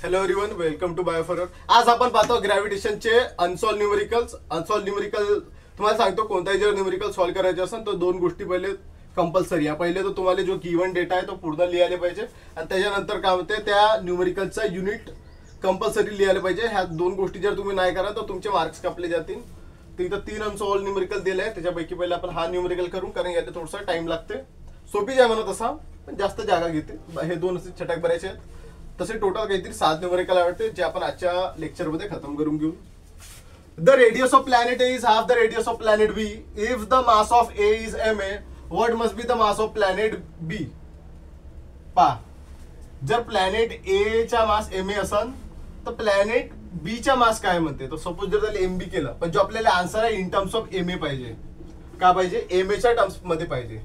Hello everyone, welcome to बायोफॉरवर. आज आपण पाहतो ग्रॅव्हिटेशनचे अनसॉल्व न्यूमेरिकल्स. अनसॉल्व न्यूमेरिकल तुम्हाला सांगतो, कोणताही जर न्यूमेरिकल सॉल्व करायचे असेल तर दोन गोष्टी पहिले कंपल्सरी आहे. पहिले तर तुम्हाला जो गिवन डेटा आहे तो पूर्ण लिहायला पाहिजे आणि त्याच्यानंतर काय होते त्या न्यूमेरिकलचा युनिट कंपल्सरी लिहायला पाहिजे. ह्या दोन गोष्टी जर तुम्ही नाही करा तर तुमचे मार्क्स कापले जातील. तर इथं 3 अनसॉल्व न्यूमेरिकल दिले आहे, त्याच्यापैकी पहिले आपण हा न्यूमेरिकल करू, कारण याला थोडासा टाइम लागते. सोपी आहे म्हणत असा, पण जास्त जागा घेते. हे दोन असे छटाक भरायचे आहेत. तसे टोटल काहीतरी 7 न्यूमेरिकल आवडते, जे आपण आजच्या लेक्चरमध्ये खतम करून घेऊ. The radius of planet A is half the radius of planet B. If the mass of A is M A, what must be the mass of planet B. पा जर प्लॅनेट ए चा मास एम ए असेल तर planet B चा मास काय म्हणते. तर suppose जर त्याला एम बी केलं, पण जो आपल्याला आन्सर आहे in terms of M A पाहिजे. का पाहिजे? एम ए च्या टर्म्स मध्ये पाहिजे.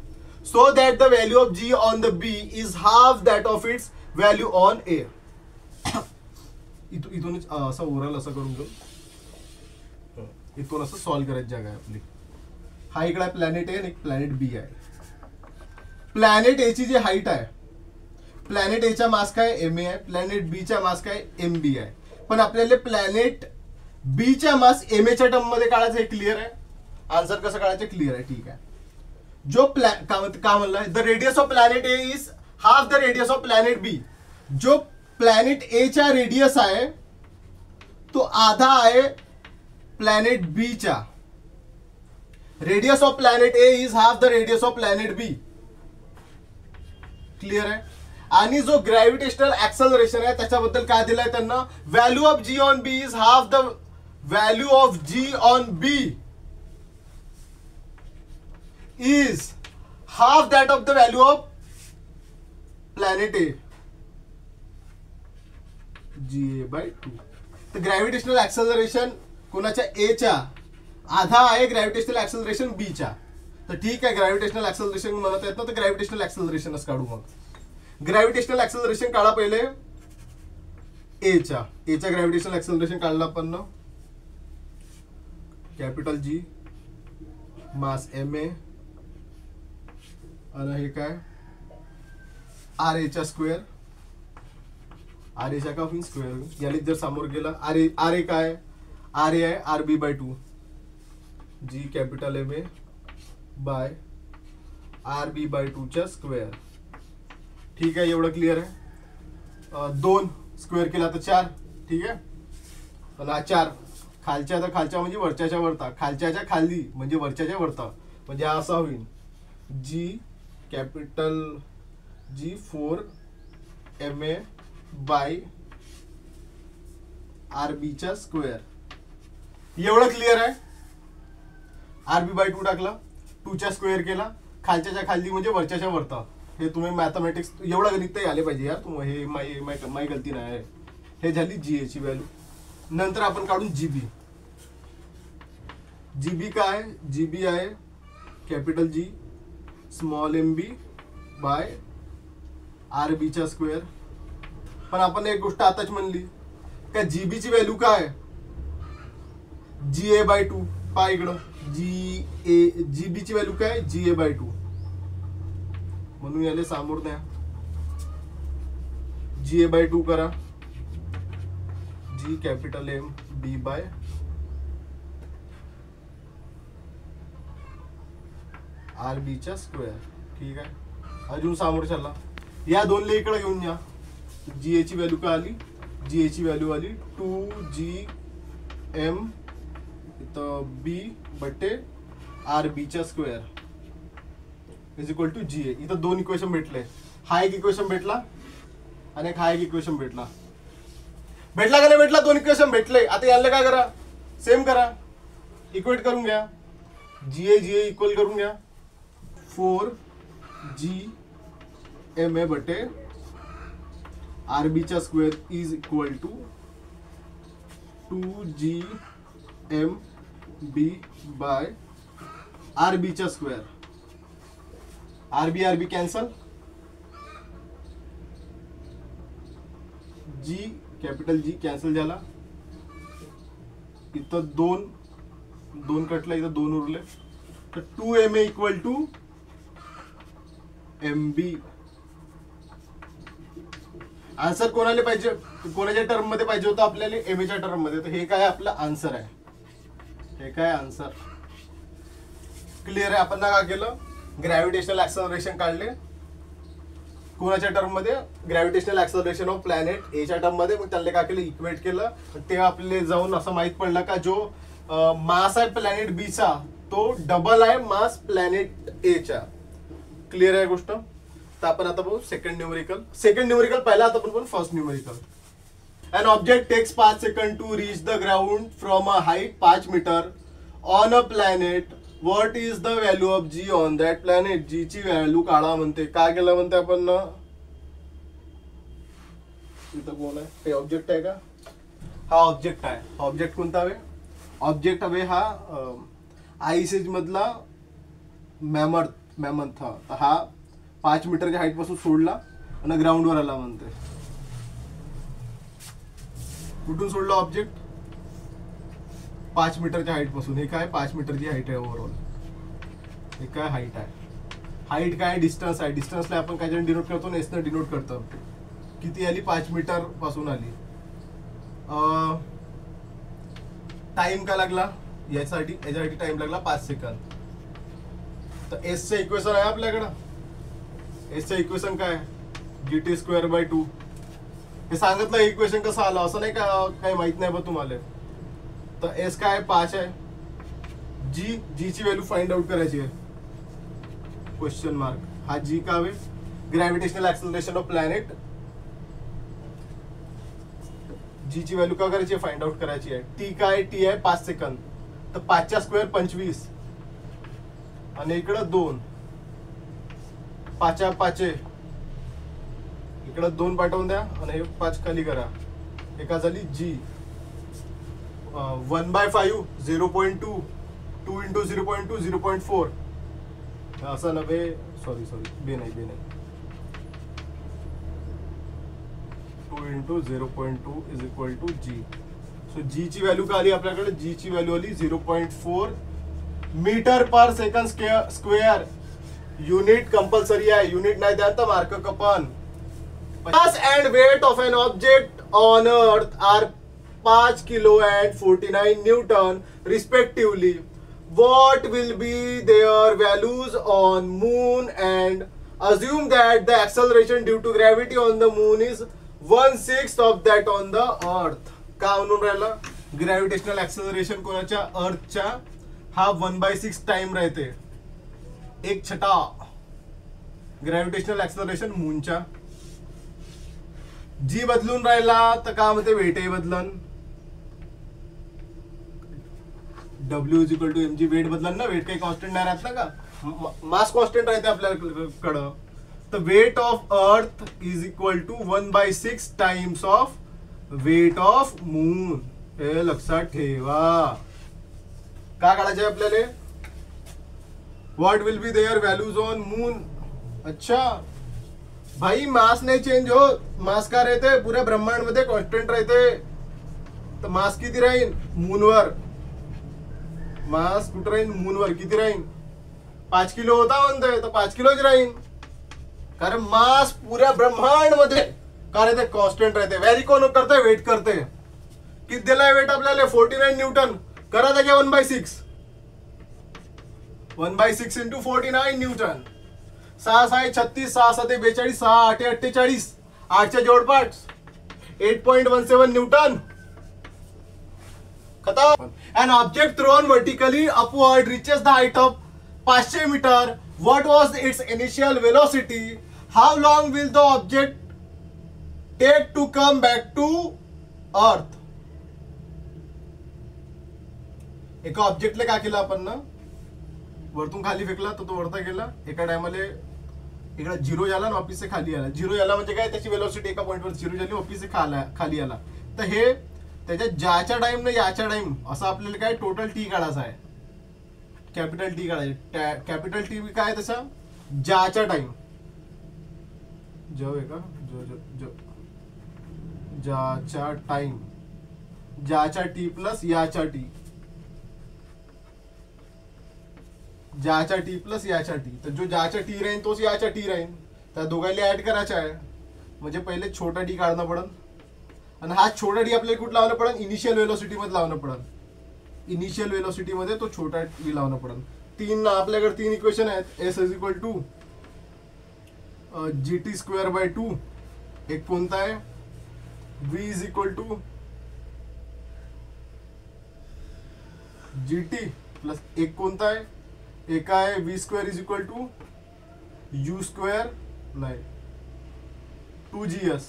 So that the value of G on the B is half that of its value on A. इथूनच असं ओव्हरऑल असं करून घेऊ. इथून असं सॉल्व्ह करायची जागा आहे आपली. हा इकडे प्लॅनेट ए आणि एक प्लॅनेट बी आहे. प्लॅनेट ए ची जी हाईट आहे, प्लॅनेट ए चा मास काय एम ए आहे, प्लॅनेट बी चा मास काय एम बी आहे. पण आपल्याला प्लॅनेट बी चा मास एम ए च्या टर्म मध्ये काढायचं. हे क्लिअर आहे. आन्सर कसं काढायचं क्लिअर आहे. ठीक आहे. जो का म्हणलाय the radius of planet A is half the radius of planet B. जो प्लॅनेट ए चा रेडियस आहे तो आधा आहे प्लॅनेट बी चा. Radius of planet A is half the radius of planet B. Clear आहे. आणि जो ग्रॅव्हिटेशनल ऍक्सलरेशन आहे त्याच्याबद्दल काय दिलंय त्यांना, value of G on B is half the value of G on B is half that of the value of planet A, G A by 2. तर gravitational acceleration कोणाच्या ए च्या आधा आहे ग्रॅव्हिटेशनल ऍक्सलरेशन बी च्या. तर ठीक आहे, ग्रॅव्हिटेशनल ऍक्सलरेशन म्हणत आहेत ना, तर ग्रॅव्हिटेशनल ऍक्सलरेशनच काढू. मग ग्रॅव्हिटेशनल ऍक्सलरेशन काढा पहिले ए च्या. ए च्या ग्रॅव्हिटेशनल ऍक्सलरेशन काढला आपण ना, capital G mass M A आणि हे काय आर ए चा स्क्वेअर. आर ए चा का होईल स्क्वेअर. याने जर समोर गेला आर ए काय आर ए आहे R B by 2 G capital M A by R B by 2 चा स्क्वेअर. ठीक आहे, एवढं क्लिअर आहे. 2 स्क्वेअर केला तर 4. ठीक आहे. पण हा 4 खालच्या तर खालच्या म्हणजे वरच्याच्या वरता, खालच्याच्या खाली म्हणजे वरच्याच्या वरता, म्हणजे हा असा होईल g capital G 4 M A by R B चा स्क्वेअर. एवढं क्लिअर आहे. आर बी बाय 2 टाकला, 2 चा स्क्वेअर केला, खालच्याच्या खाली म्हणजे वरच्याच्या वरता. हे तुम्ही मॅथमॅटिक्स एवढं गणित आले पाहिजे यार. तुम्ही हे माई गलती नाही. हे झाली जी ए ची व्हॅल्यू. नंतर आपण काढून जीबी. जीबी काय, जीबी आहे capital G small M B by R B चा स्क्वेअर. पण आपण एक गोष्ट आताच म्हणली का जीबी ची व्हॅल्यू काय जी ए बाय 2. पा इकडं जीबी ची व्हॅल्यू काय जी ए बाय 2. म्हणून याले सामोर द्या. जी ए बाय 2 करा, जी capital M B by R B चा स्क्वेअर. ठीक आहे. अजून सामोर चला. या दोन ले इकडे घेऊन या. जी ए ची व्हॅल्यू काय आली, जी ए ची व्हॅल्यू आली 2 जी एम बी बटे आर बी चा स्क्वेअर इज इक्वल टू जी ए. इथं 2 इक्वेशन भेटले. हा एक इक्वेशन भेटला आणि हा एक इक्वेशन भेटला. भेटला का नाही भेटला? 2 इक्वेशन भेटले. आता याला काय करा, सेम करा, इक्वेट करून घ्या. जी ए इक्वल करून घ्या 4 जी एम ए बटे आर बी चा square is equal to 2 G M B by R B चा square. R B cancel. G capital G cancel झाला. इथं 2 कटला, इथं 2 उरले. तर 2 M A equal to M B answer कोणाला पाहिजे, कोणाच्या टर्म मध्ये पाहिजे होतं आपल्याला, एम च्या टर्म मध्ये. तर हे काय आपलं आन्सर आहे, हे काय आन्सर. क्लिअर आहे. आपण ना काय केलं, ग्रॅव्हिटेशनल ऍक्सलरेशन काढले कोणाच्या टर्म मध्ये, ग्रॅव्हिटेशनल ऍक्सलरेशन ऑफ प्लॅनेट ए च्या टर्म मध्ये. मग त्याला काय केलं, इक्वेट केलं. ते आपले जाऊन असं माहित पडलं का जो मास आहे प्लॅनेट बी चा तो डबल आहे मास प्लॅनेट ए च्या. क्लिअर आहे गोष्ट. तर आपण आता बघू सेकंड न्यूमेरिकल पहिला, आता आपण बघू first numerical. An object takes 5 seconds to reach the ground from a height 5 meter on a planet. What is the value of G on that planet? G ची व्हॅल्यू काढा म्हणते. काय केलं म्हणते आपण ना, इथं कोण आहे, हे ऑब्जेक्ट आहे का, हा ऑब्जेक्ट आहे. ऑब्जेक्ट कोणता हवे, ऑब्जेक्ट हवे हा आईस एज मधला मॅमथ. हा 5 मीटरच्या हाईट पासून सोडला आणि ग्राउंड वर आला म्हणते. कुठून सोडला ऑब्जेक्ट, 5 मीटरच्या हाईट पासून. हे काय 5 मीटरची हाईट आहे ओव्हरऑल. हे काय हाईट आहे, हाईट काय डिस्टन्स आहे. डिस्टन्सला आपण काय डिनोट करतो, एसनं डिनोट करतो. किती आली, 5 मीटर पासून आली. टाइम काय लागला याच्यासाठी टाइम लागला 5 सेकंद. तर एसचं इक्वेशन आहे आपल्याकडं. एसचं इक्वेशन काय, GT स्क्वेअर बाय 2. हे सांगितलं इक्वेशन कसं आलं असं नाही का, काही माहित नाही बा तुम्हाला. तर एस काय 5 आहे. जी ची व्हॅल्यू फाइंड आउट करायची आहे, क्वेश्चन मार्क. हा जी का हवे, ग्रॅव्हिटेशनल ऍक्सलरेशन ऑफ प्लॅनेट. जी ची व्हॅल्यू का करायची, फाइंड आउट करायची आहे. टी काय, टी आहे 5 सेकंद. तर 5 चा स्क्वेअर 25 आणि इकडं 2, 5 5 इकडं 2 पाठवून द्या आणि हे 5 खाली करा. एका झाली जी 1/5 0.2, 2 into 0.2 0.4. असं नव्हे, सॉरी बे नाही 2 into 0.2 is equal to G. So g ची व्हॅल्यू का आली आपल्याकडे, जी ची व्हॅल्यू आली 0.4 मीटर पर सेकंड स्क्वेअर. युनिट कंपल्सरी आहे, युनिट नाही द्या तर mark Kapan. Mass and weight of an object on earth are 5 kilo and 49 Newton respectively. What will be their values on moon? And assume that the acceleration due to gravity on the moon is 1/6 of that on the earth. का म्हणून राहिला, gravitational acceleration कोणाच्या, अर्थच्या हा 1/6 time राहते. 1/6 gravitational acceleration मूनच्या. जी बदलून राहिला तर काय म्हणते, वेटही बदलन. W is equal to mg, weight बदलन ना, वेट काही कॉन्स्टंट नाही राहत ना का, मास कॉन्स्टंट राहते आपल्याकडं. तर weight of earth is equal to 1/6 times of weight of moon. हे लक्षात ठेवा. काय काढायचे आपल्याला, what will be there values on moon. अच्छा भाई, मास नाही चेंज होत. मास का रहते, पुऱ्या ब्रह्मांड मध्ये कॉन्स्टंट राहते. तर मास किती राहील मूनवर, मास कुठं राहील मूनवर, किती राहील, 5 किलो होता म्हणतोय तर 5 किलोच राहील. कारण मास पुऱ्या ब्रह्मांड मध्ये काय राहते, कॉन्स्टंट राहते. व्हॅरी कोण करते, वेट करते. किती दिलाय वेट आपल्याला, 49 न्यूटन. करा त्याच्या 1/6 into 49 न्यूटन. 6 6 36, 6 7 42, 6 8 48, 8च्या जोडपाठ 8.17 न्यूटन. खतम. An object thrown vertically upward reaches the height of 500 meter. What was its initial velocity? How long will the object take to come back to earth? एका ऑब्जेक्टला काय केलं आपण ना, वरतून खाली फेकला तर तो वरता गेला. एका टायमाला इकडे 0 झाला ना, वापिस से खाली आला. 0 झाला म्हणजे काय, त्याची वेलोसिटी एका पॉइंटवर 0 झाली, वापिस से खाली आला. तर हे त्याच्या ज्याच्या टाइम ना याच्या टाइम असं आपल्याला काय टोटल टी काढायचा आहे, कॅपिटल टी काढायचे. कॅपिटल टी काय तसा, ज्याच्या टाइम, जो आहे का, जो ज्याच्या टाइम, ज्याच्या टी प्लस याच्या टी, ज्याच्या टी प्लस याच्या टी. तर जो ज्याच्या टी राहील तोच याच्या टी राहील. त्या दोघांना ऍड करायचा आहे. म्हणजे पहिले छोटा डी काढणं पडन आणि हा छोटा डी आपल्याला कुठं लावणं पडन, इनिशियल वेलोसिटी मध्ये लावणं पडन. इनिशियल वेलोसिटी मध्ये तो छोटा डी लावणं पडन. तीन आपल्याकडे तीन इक्वेशन आहेत. S is equal to G T square by 2. एक कोणता आहे, V is equal to G T plus एक कोणता आहे, एक आहे V square is equal to U square नाही 2GS.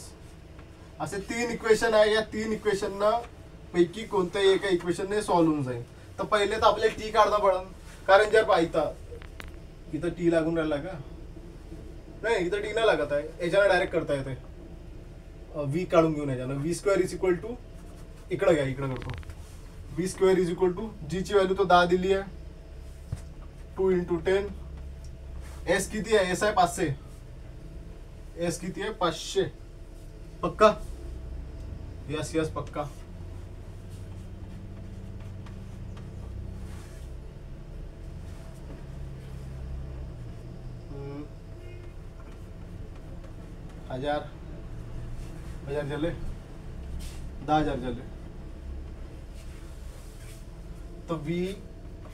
असे तीन इक्वेशन आहे. या तीन इक्वेशन पैकी कोणत्याही एका इक्वेशनने सॉल्व्ह होऊन जाईल. तर पहिले तर आपल्याला टी काढणं पडन, कारण जर पाहिता इथं टी लागून राहिला का, नाही इथं टी नाही लागत आहे, याच्यानं डायरेक्ट करता येते. व्ही काढून घेऊन याच्यानं V square is equal to इकडं घ्या, इकडं करतो. V square is equal to g ची व्हॅल्यू तो 10 दिली आहे, 2 × 10. एस किती आहे, एस आहे 500. एस किती आहे 500. पक्का, यस यस पक्का. हजार झाले, 10,000 झाले. तो व्ही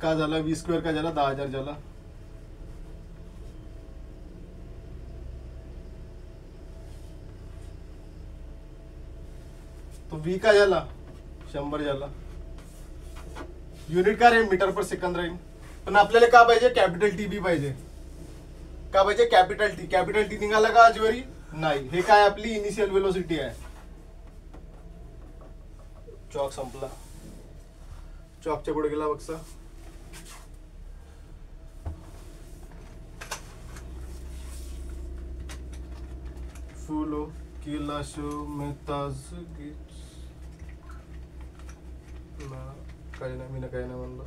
का झाला, व्ही स्क्वेअर का झाला, 10,000 झाला. तो व्ही का झाला, 100 झाला. युनिट का राहील, मीटर पर सेकंद राहील. पण आपल्याला का पाहिजे, कॅपिटल टी बी पाहिजे. का पाहिजे, कॅपिटल टी. कॅपिटल टी निघाला का आजवरी, नाही. हे काय आपली इनिशियल वेलोसिटी आहे. चॉक संपला, चॉकच्या पुढे गेला बघसा. फुलो किलाशो मेहताज काही नाही, मी काही नाही म्हणलं.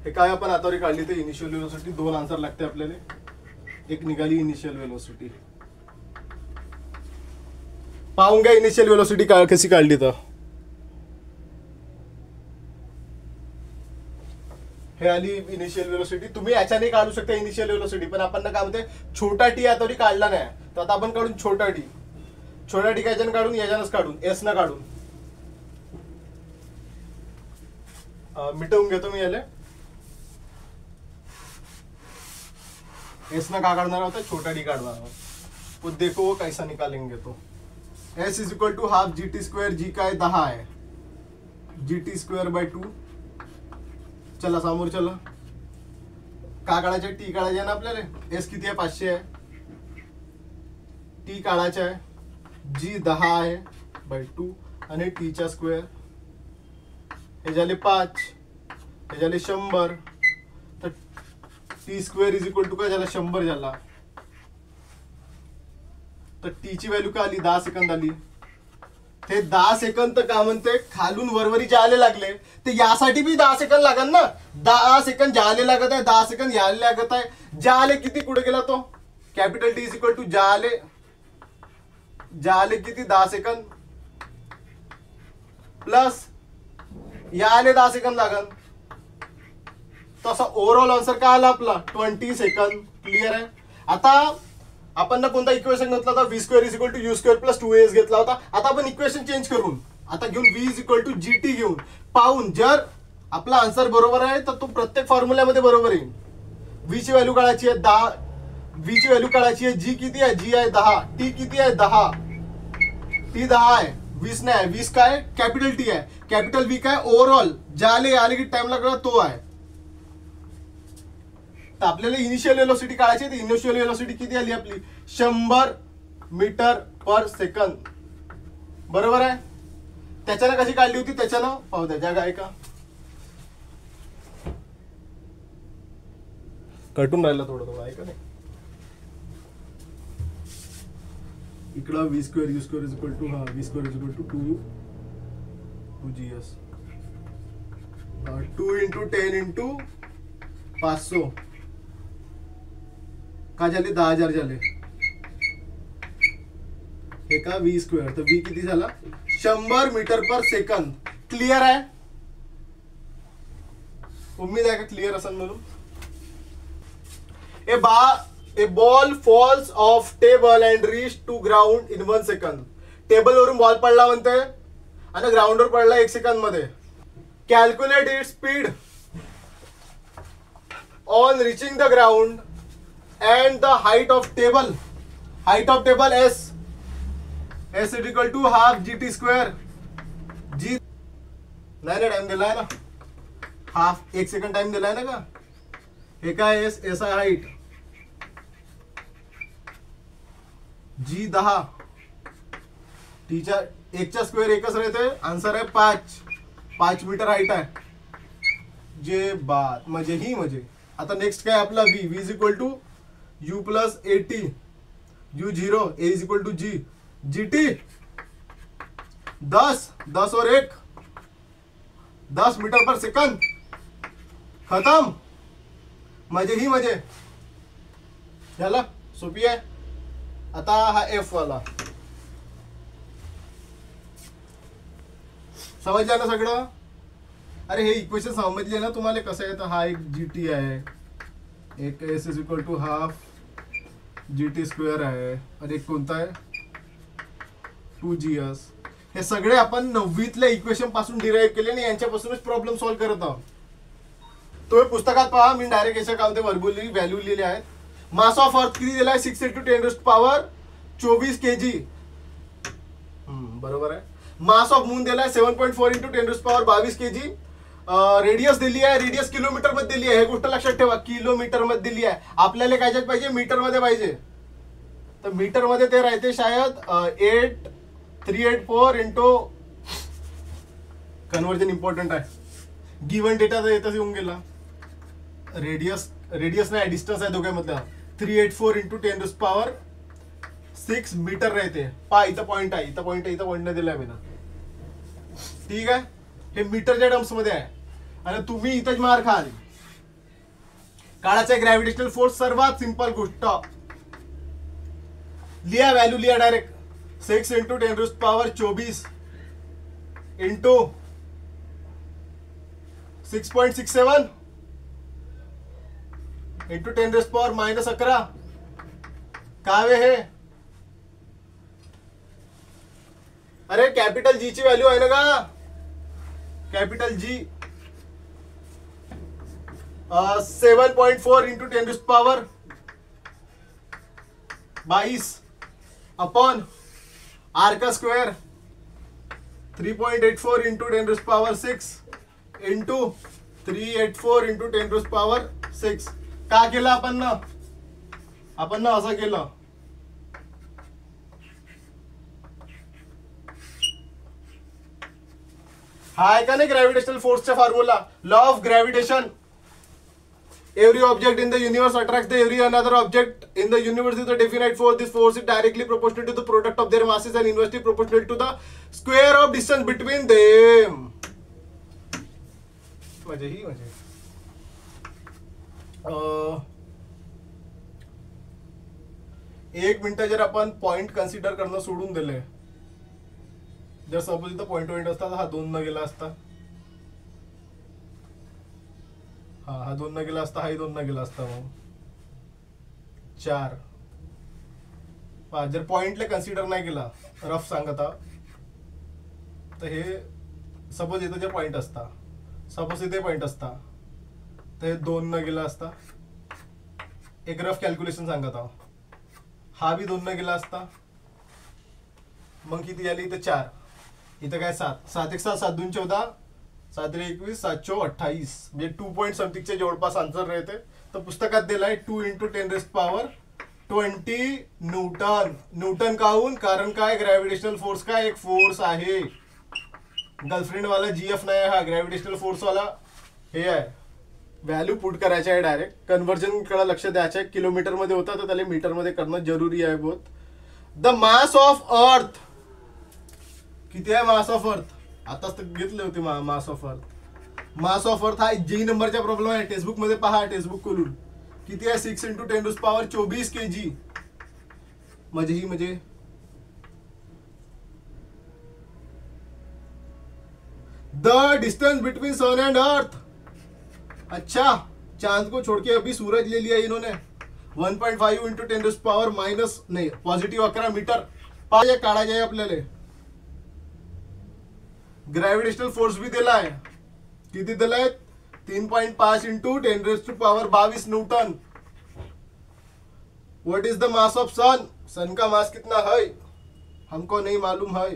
हे काय आपण आतावरी काढली तर इनिशियल वेलोसिटी. 2 आन्सर लागते आपल्याला. एक निघाली इनिशियल वेलोसिटी. पाहून घ्या इनिशियल वेलोसिटी कशी काढली तर. हे आली इनिशियल वेलोसिटी. तुम्ही याच्याने काढू शकता इनिशियल वेलोसिटी, पण आपण काय म्हणते, छोटा टी आतावरी काढला नाही, तर आता आपण काढून छोटा टी. छोटा टी याच्यानं काढून, याच्यानंच काढून, एस न काढून मिटवून घेतो मी याला. एस ना का काढणार होता, छोटा डी काढणार आहोत. तो देखो वो कैसा निकालेंगे. तो S is equal to half G T square. जी काय 10 आहे, जी टी स्क्वेअर बाय 2. चला समोर चला. का काढायचे, टी काढायचे आहे ना आपल्याला. एस किती आहे, 500 आहे. टी काढायचे आहे, जी 10 आहे बाय 2 आणि टी चा स्क्वेअर. हे झाले 5, हे झाले 100. तर T square is equal to काय झाला, 100 झाला. तर टी ची व्हॅल्यू काय आली, 10 सेकंद आली. ते 10 सेकंद तर का म्हणते, खालून वरवरी जायला लागले, ते यासाठी बी 10 सेकंद लागल ना. 10 सेकंद जायला लागत आहे, 10 सेकंद यायला लागत आहे. जाले किती कुठे गेला तो, capital T is equal to जाले किती 10 सेकंद प्लस याले 10 सेकंद लागल. तो असा ओव्हरऑल आन्सर काय आला आपला, 20 सेकंद. क्लिअर आहे. आता आपण ना कोणता इक्वेशन घेतला होता, V square is equal to U square plus 2as घेतला होता. आता आपण इक्वेशन चेंज करून आता घेऊन V is equal to G T घेऊन पाहून, जर आपला आन्सर बरोबर आहे तर तो प्रत्येक फॉर्म्युल्यामध्ये बरोबर येईल. व्ही ची व्हॅल्यू काढायची आहे 10, व्ही ची व्हॅल्यू काढायची आहे. जी किती आहे, जी आहे 10. टी किती आहे, 10. टी 10 आहे, 20 नाही आहे. 20 काय, कॅपिटल टी आहे. कॅपिटल व्ही काय, ओव्हरऑल जाले आले की टाइम लागला तो आहे. तर आपल्याला इनिशियल वेलोसिटी काढायची. तर इनिशियल वेलोसिटी किती आली आपली, 100 मीटर पर सेकंद. बरोबर आहे. त्याच्यानं कशी काढली होती, त्याच्यानं पाहू द्या. जागा आहे का, कटून राहिलं थोडं थोडं, आहे का नाही. इकडं V square u square is equal to, हा V square is equal to 2GS. 2 × 10 × 500 का झाले, 10,000 झाले. हे का व्ही स्क्वेअर. तर व्ही किती झाला, 100 मीटर पर सेकंद. क्लिअर आहे. उम्मीद आहे का क्लिअर असेल म्हणून. A ball falls off table and reach to ground in 1 second. टेबलवरून बॉल पडला म्हणते आणि ग्राउंडवर पडला 1 सेकंद मध्ये. Calculate it speed on reaching the ground and the height of table. Height of table S is equal to half GT square. G नाही time दिलाय ना, हाफ 1 सेकंड टाइम दिलाय ना का. हे काय एस आहे हाईट. G 10 टीच्या 1चा स्क्वेअर 1च राहते. आन्सर आहे 5 मीटर हाईट आहे. जे बात म्हणजे ही म्हणजे. आता नेक्स्ट काय आपला v is equal to u plus AT u0 a is equal to G GT 10 और 1 10 मीटर पर सेकंड. खतम. मजे ही मजे. झालं. सोपी आहे. आता हा F वाला समजलं ना सगळं. अरे हे इक्वेशन समजले ना तुम्हाला कसं आहे. तर हा एक GT आहे, एक S is equal to half GT square आहे आणि एक कोणता आहे 2GS. हे सगळे आपण 9वीतल्या इक्वेशन पासून डिराईव्ह केले आणि यांच्यापासूनच प्रॉब्लेम सॉल्व्ह करत आहोत. तुम्ही पुस्तकात पहा. मी डायरेक्ट याच्या कामध्ये वर्गुली व्हॅल्यू लिहिले आहेत. मास ऑफ अर्थ किती दिलाय 6 × 10⁻24 kg. बरोबर आहे. मास ऑफ मून दिलाय 7.4 × 10⁻22 kg. रेडियस दिली आहे. रेडियस किलोमीटर मध्ये दिली आहे. हे गोष्ट लक्षात ठेवा. किलोमीटर मध्ये दिली आहे. आपल्याला काय पाहिजे मीटर मध्ये पाहिजे. तर मीटर मध्ये ते राहते शायद 8384 इंटू कन्वर्जन इम्पॉर्टंट आहे. गिवन डेटा तर येतच येऊन गेला. रेडियस नाही डिस्टन्स आहे दोघांमधला. 384 × 10⁻6 मीटर राहते. इथं पॉइंट आहे. इथं पॉइंट नाही दिलाय मी ना. ठीक आहे. हे मीटरच्या टर्म्स मध्ये आहे आणि तुम्ही इथंच मार खाल. काळाचा ग्रॅव्हिटेशनल फोर्स सर्वात सिंपल गोष्ट लिहा. व्हॅल्यू लिहा डायरेक्ट. 6 × 10⁻24 इंटू 6.67 इंटू 10⁻−11 कावे हे. अरे कॅपिटल जी ची व्हॅल्यू आहे ना का. Capital G 7.4 into 10⁻22 upon R का स्क्वेअर 3.84 इंटू 10⁻6 इंटू 384 इंटू 10⁻6. का केलं आपण ना असं केलं. हा आहे का नाही ग्रॅव्हिटेशनल फोर्सचा formula. Law of gravitation. Every object in the universe attract the every another object in the universe is the definite force. This force is directly proportional to the product of their masses and inversely proportional to the square of distance between them. म्हणजे ही म्हणजे 1 minute जर आपण point consider करणं सोडून दिले. जर suppose इथं पॉइंट असता तर हा 2 न गेला असता. हा 2 न गेला असता. हाही 2 न गेला असता. मग 4 जर पॉइंटला कन्सिडर नाही केला रफ सांगता तर हे सपोज इथं जर पॉइंट असता. सपोज इथे पॉइंट असता तर हे 2 न गेला असता. एक रफ कॅल्क्युलेशन सांगत आहो. हा बी 2 न गेला असता. मग किती झाली इथं 4. इथं काय 7. 7 × 7 7 × 2 14 7 × 21 728 म्हणजे 2 पॉइंट समथिंगच्या जवळपास आन्सर राहते. तर पुस्तकात दिलाय 2 × 10⁻20 न्यूटन. न्यूटन काहून. कारण काय ग्रॅव्हिटेशनल फोर्स काय एक फोर्स आहे. गर्लफ्रेंड वाला GF नाही. हा ग्रॅव्हिटेशनल फोर्स वाला हे आहे. व्हॅल्यू पुट करायचे आहे डायरेक्ट. कन्वर्जन कडे लक्ष द्यायचं आहे. किलोमीटर मध्ये होता तर त्याला मीटर मध्ये करणं जरुरी आहे बहुत. द मास ऑफ अर्थ किती आहे. मास ऑफ अर्थ आताच तर घेतले होते मास ऑफ अर्थ. मास ऑफ अर्थ हा G नंबरचा प्रॉब्लेम आहे. टेक्स्टबुक मध्ये पहा. टेक्स्टबुक खोलून किती आहे 6 × 10⁻24 kg. म्हणजे ही म्हणजे the distance between sun and earth. अच्छा चांद को छोड़ के अभी सूरज ले लिया इन्होंने. 1.5 इंटू 10⁻⁻, मायनस नाही पॉझिटिव्ह 11 मीटर पाहिजे काढायचे आहे आपल्याला. ग्रॅव्हिटेशनल फोर्स भी दिला आहे. किती दिलाय? 3.5 into 10⁻22 newton. What is the mass of sun? Sun का मास कितना है हमको नहीं मालूम है.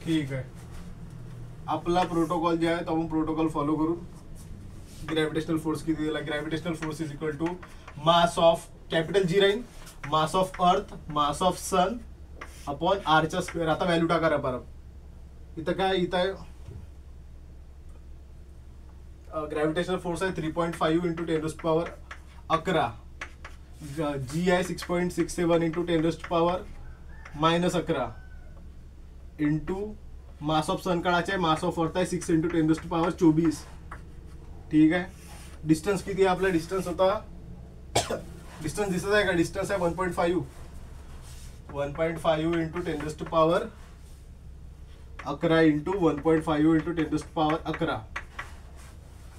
ठीक आहे, आपला प्रोटोकॉल जे आहे तो आपण प्रोटोकॉल फॉलो करू. ग्रॅव्हिटेशनल फोर्स किती दिला? Gravitational force is equal to mass of capital G राहील, mass of earth, mass of sun upon आरचा स्क्वेअर. आता व्हॅल्यू टाका रे परत. इथं काय? इथं आहे ग्रॅव्हिटेशनल फोर्स आहे 3.5 इंटू 10⁻11. जी आहे 6.67 इंटू 10⁻−11 इंटू मास ऑफ सन काढायचे आहे, मास ऑफ अर्थ आहे 6 इंटू 10⁻24. ठीक आहे. डिस्टन्स किती आहे आपला? डिस्टन्स होता, डिस्टन्स दिसत आहे का? डिस्टन्स आहे 1.5 इंटू 10⁻11 इंटू 1.5 इंटू 10⁻11.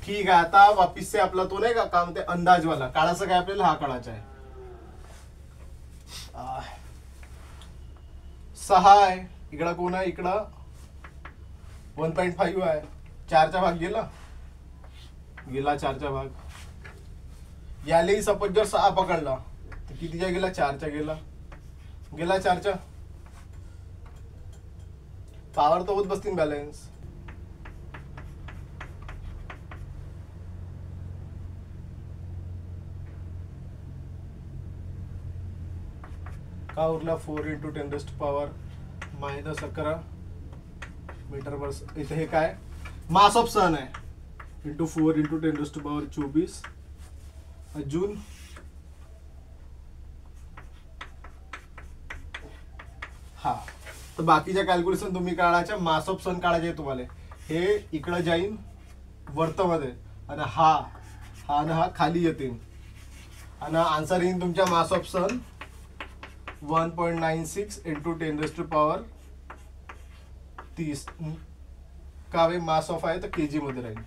ठीक आहे. आता वापिस से आपला तो नाही का काम ते अंदाजवाला काढायचं काय आपल्याला? हा काढायचा आहे 6 आहे. इकडं कोण आहे? इकडं 1.5 आहे. 4चा भाग गेला 4चा भाग. यालेही सपोज जर 6 पकडला तर कितीच्या गेला? 4च्या गेला 4च्या. पॉवर तर होत बसतील बॅलन्स. का उरला? 4 इंटू 10⁻−11 मीटर पर. इथे हे काय? मास ऑफ सन आहे इंटू 4 इंटू 10⁻24. अजून हा, तर बाकीच्या कॅल्क्युलेशन तुम्ही काढायच्या. मास ऑफ सन काढायचे तुम्हाला. हे इकडं जाईन वरतमध्ये आणि हा आणि हा खाली येतील आणि आन्सर येईन तुमच्या मास ऑफ सन 1.96 इंटू 10⁻30. का भाई मास ऑफ आहे तर केजी मध्ये राहील.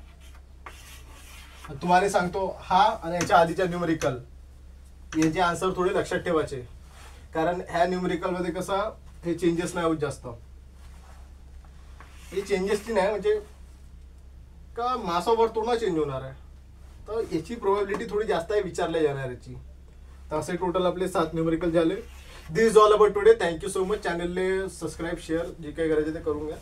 तुम्हाला सांगतो हा आणि याच्या आधीच्या न्यूमेरिकल याचे आन्सर थोडे लक्षात ठेवायचे, कारण ह्या न्यूमेरिकल मध्ये कसं हे चेंजेस नाही होत जास्त. हे चेंजेसची नाही म्हणजे का मास ऑफ अर्थ थोडा चेंज होणार आहे, तर याची प्रोबॅबिलिटी थोडी जास्त आहे विचारल्या जाणाऱ्याची. तर असे टोटल आपले 7 न्यूमेरिकल झाले. This is all about today. Thank you so much. चॅनलले सबस्क्राईब शेअर जे काही करायचे ते करून घ्या.